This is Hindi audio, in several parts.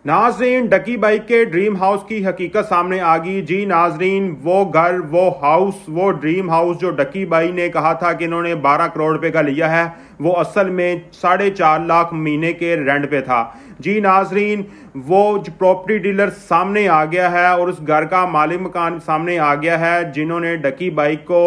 नाजरीन, डकी बाई के ड्रीम हाउस की हकीकत सामने आ गई। जी नाजरीन, वो घर, वो हाउस, वो ड्रीम हाउस जो डकी बाई ने कहा था कि इन्होंने 12 करोड़ रुपए का लिया है, वो असल में 4.5 लाख महीने के रेंट पे था। जी नाजरीन, वो प्रॉपर्टी डीलर सामने आ गया है और उस घर का मालिक मकान सामने आ गया है, जिन्होंने डकी बाई को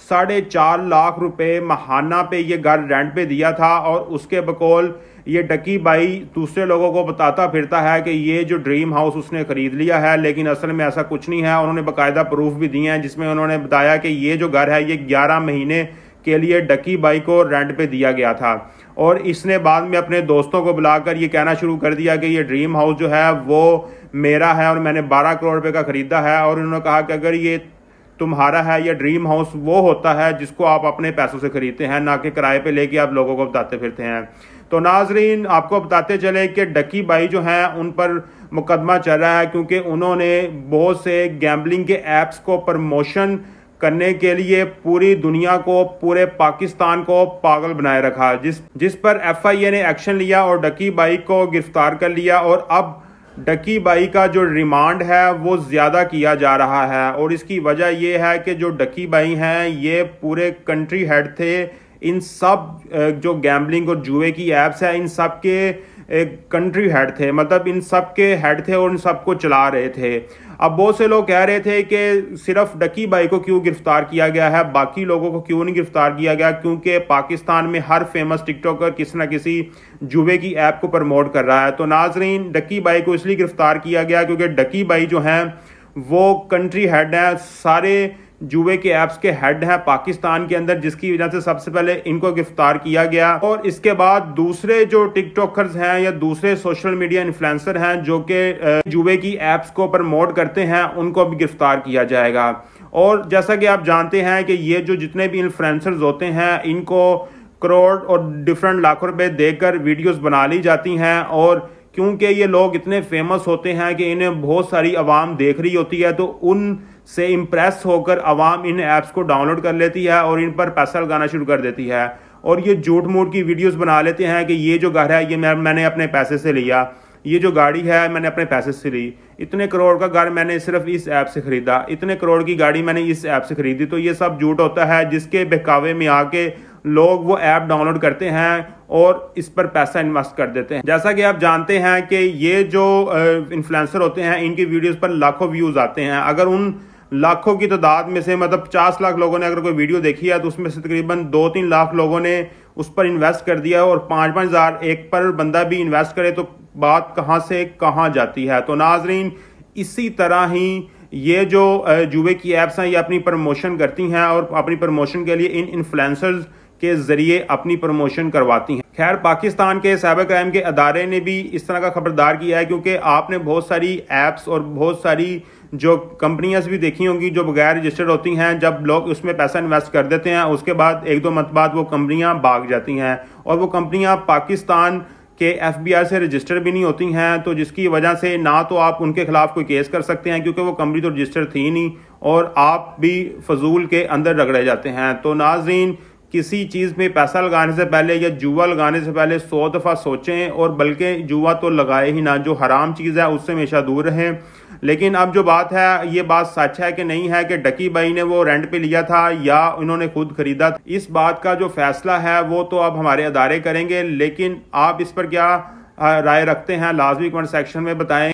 4.5 लाख रुपए महाना पे ये घर रेंट पे दिया था। और उसके बकौल ये डकी बाई दूसरे लोगों को बताता फिरता है कि ये जो ड्रीम हाउस उसने खरीद लिया है, लेकिन असल में ऐसा कुछ नहीं है। उन्होंने बाकायदा प्रूफ भी दिए हैं, जिसमें उन्होंने बताया कि ये जो घर है ये 11 महीने के लिए डकी बाई को रेंट पे दिया गया था। और इसने बाद में अपने दोस्तों को बुलाकर ये कहना शुरू कर दिया कि ये ड्रीम हाउस जो है वो मेरा है और मैंने 12 करोड़ रुपए का खरीदा है। और उन्होंने कहा कि अगर ये तुम्हारा है, ये ड्रीम हाउस वो होता है जिसको आप अपने पैसों से खरीदते हैं, ना कि किराए पे लेके आप लोगों को बताते फिरते हैं। तो नाजरीन, आपको बताते चले कि डकी बाई जो हैं उन पर मुकदमा चल रहा है, क्योंकि उन्होंने बहुत से गैम्बलिंग के ऐप्स को प्रमोशन करने के लिए पूरी दुनिया को, पूरे पाकिस्तान को पागल बनाए रखा, जिस पर FIA ने एक्शन लिया और डकी बाई को गिरफ्तार कर लिया। और अब डकी बाई का जो रिमांड है वो ज्यादा किया जा रहा है। और इसकी वजह यह है कि जो डकी बाई हैं ये पूरे कंट्री हेड थे। इन सब जो गैम्बलिंग और जुए की एप्स है, इन सब के कंट्री हेड थे, मतलब इन सब के हेड थे और इन सबको चला रहे थे। अब बहुत से लोग कह रहे थे कि सिर्फ डकी बाई को क्यों गिरफ्तार किया गया है, बाकी लोगों को क्यों नहीं गिरफ्तार किया गया, क्योंकि पाकिस्तान में हर फेमस टिकटॉकर किसी ना किसी जुए की ऐप को प्रमोट कर रहा है। तो नाजरीन, डकी बाई को इसलिए गिरफ्तार किया गया क्योंकि डकी बाई जो हैं वो कंट्री हेड हैं, सारे जुए के ऐप्स के हेड हैं पाकिस्तान के अंदर, जिसकी वजह से सबसे पहले इनको गिरफ्तार किया गया। और इसके बाद दूसरे जो टिकटॉकर्स हैं या दूसरे सोशल मीडिया इन्फ्लुएंसर हैं जो कि जुए की ऐप्स को प्रमोट करते हैं, उनको भी गिरफ्तार किया जाएगा। और जैसा कि आप जानते हैं कि ये जो जितने भी इन्फ्लुएंसर्स होते हैं, इनको करोड़ और डिफरेंट लाखों रुपए देकर वीडियोस बना ली जाती हैं। और क्योंकि ये लोग इतने फेमस होते हैं कि इन्हें बहुत सारी आवाम देख रही होती है, तो उन से इम्प्रेस होकर आवाम इन ऐप्स को डाउनलोड कर लेती है और इन पर पैसा लगाना शुरू कर देती है। और ये झूठ मूठ की वीडियोस बना लेते हैं कि ये जो घर है ये मैंने अपने पैसे से लिया, ये जो गाड़ी है मैंने अपने पैसे से ली, इतने करोड़ का घर मैंने सिर्फ इस ऐप से खरीदा, इतने करोड़ की गाड़ी मैंने इस ऐप से खरीदी। तो ये सब झूठ होता है, जिसके बहकावे में आके लोग वो ऐप डाउनलोड करते हैं और इस पर पैसा इन्वेस्ट कर देते हैं। जैसा कि आप जानते हैं कि ये जो इन्फ्लुएंसर होते हैं, इनकी वीडियोस पर लाखों व्यूज आते हैं। अगर उन लाखों की तादाद में से, मतलब 50 लाख लोगों ने अगर कोई वीडियो देखी है, तो उसमें से तकरीबन 2-3 लाख लोगों ने उस पर इन्वेस्ट कर दिया और 5-5 हज़ार एक पर बंदा भी इन्वेस्ट करे तो बात कहां से कहां जाती है। तो नाजरीन, इसी तरह ही ये जो जुए की ऐप्स हैं ये अपनी प्रमोशन करती हैं और अपनी प्रमोशन के लिए इन इन्फ्लुएंसर्स के जरिए अपनी प्रमोशन करवाती हैं। खैर, पाकिस्तान के साइबर क्राइम के अदारे ने भी इस तरह का खबरदार किया है, क्योंकि आपने बहुत सारी ऐप्स और बहुत सारी जो कंपनियां भी देखी होंगी जो बगैर रजिस्टर्ड होती हैं। जब लोग उसमें पैसा इन्वेस्ट कर देते हैं, उसके बाद 1-2 मंथ बाद वो कंपनियां भाग जाती हैं और वो कंपनियां पाकिस्तान के FBI से रजिस्टर भी नहीं होती हैं। तो जिसकी वजह से ना तो आप उनके खिलाफ कोई केस कर सकते हैं, क्योंकि वो कंपनी तो रजिस्टर थी नहीं, और आप भी फजूल के अंदर रगड़े जाते हैं। तो नाजरीन, किसी चीज़ में पैसा लगाने से पहले या जुआ लगाने से पहले 100 दफ़ा सोचें, और बल्कि जुआ तो लगाए ही ना, जो हराम चीज़ है उससे हमेशा दूर रहें। लेकिन अब जो बात है, ये बात सच है कि नहीं है कि डकी बाई ने वो रेंट पे लिया था या उन्होंने खुद खरीदा था, इस बात का जो फैसला है वो तो अब हमारे अदारे करेंगे। लेकिन आप इस पर क्या राय रखते हैं, लाजमी कमेंट सेक्शन में बताएं।